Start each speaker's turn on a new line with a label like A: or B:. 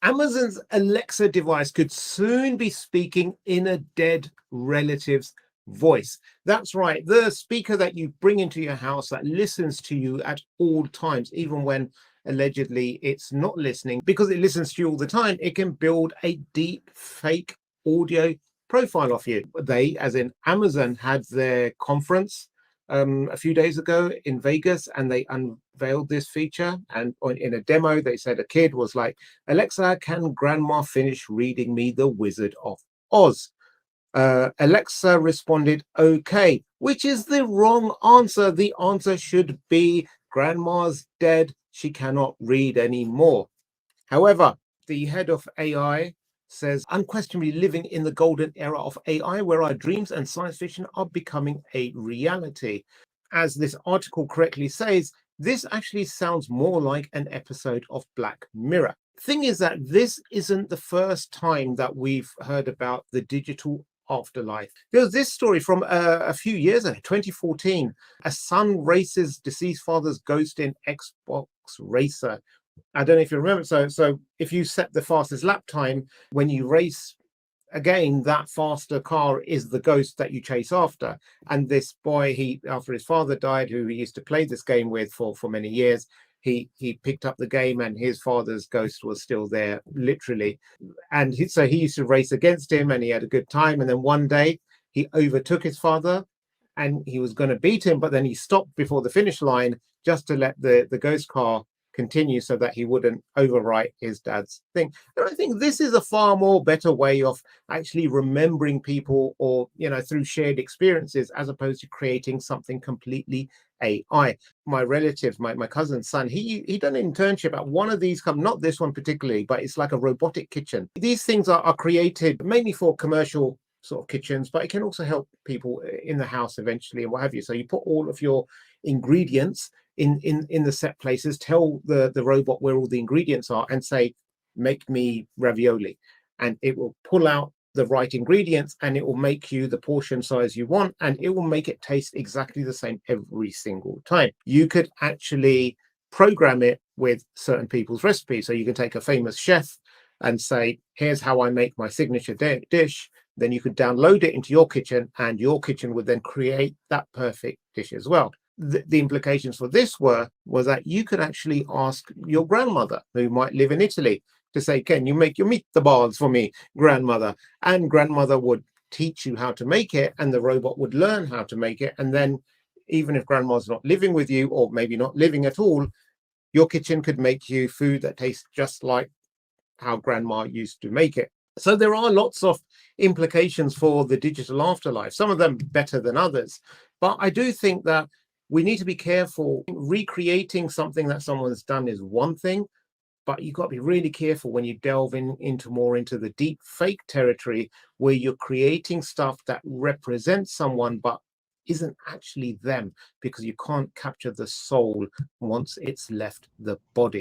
A: Amazon's Alexa device could soon be speaking in a dead relative's voice. That's right, the speaker that you bring into your house that listens to you at all times, even when allegedly it's not listening. Because it listens to you all the time, it can build a deep fake audio profile of you. They, as in Amazon, had their conference a few days ago in Vegas, and they unveiled this feature. And in a demo, they said a kid was like, "Alexa, can grandma finish reading me The Wizard of Oz?" Alexa responded, "Okay," which is the wrong answer. The answer should be, "Grandma's dead. She cannot read anymore." However, the head of AI says, "Unquestionably living in the golden era of AI, where our dreams and science fiction are becoming a reality." As this article correctly says, this actually sounds more like an episode of Black Mirror. Thing is that this isn't the first time that we've heard about the digital afterlife. There was this story from a few years ago, 2014. A son races deceased father's ghost in Xbox Racer. I don't know if you remember. So if you set the fastest lap time when you race again, that faster car is the ghost that you chase after. And this boy, after his father died, who he used to play this game with for many years, he picked up the game, and his father's ghost was still there, literally. And so he used to race against him, and he had a good time. And then one day he overtook his father, and he was going to beat him, but then he stopped before the finish line just to let the ghost car continue so that he wouldn't overwrite his dad's thing. And I think this is a far more better way of actually remembering people, or through shared experiences, as opposed to creating something completely AI. My relative, my cousin's son, he done an internship at one of these, not this one particularly, but it's like a robotic kitchen. These things are created mainly for commercial sort of kitchens, but it can also help people in the house eventually and what have you. So you put all of your ingredients in the set places, tell the robot where all the ingredients are, and say, "Make me ravioli," and it will pull out the right ingredients, and it will make you the portion size you want, and it will make it taste exactly the same every single time. You could actually program it with certain people's recipes. So you can take a famous chef and say, "Here's how I make my signature dish." Then you could download it into your kitchen, and your kitchen would then create that perfect dish as well. The implications for this was that you could actually ask your grandmother, who might live in Italy, to say, "Can you make your meatballs for me, grandmother?" And grandmother would teach you how to make it, and the robot would learn how to make it. And then, even if grandma's not living with you, or maybe not living at all, your kitchen could make you food that tastes just like how grandma used to make it. So there are lots of implications for the digital afterlife, some of them better than others. But I do think that we need to be careful. Recreating something that someone's done is one thing, but you've got to be really careful when you delve into the deep fake territory, where you're creating stuff that represents someone but isn't actually them, because you can't capture the soul once it's left the body.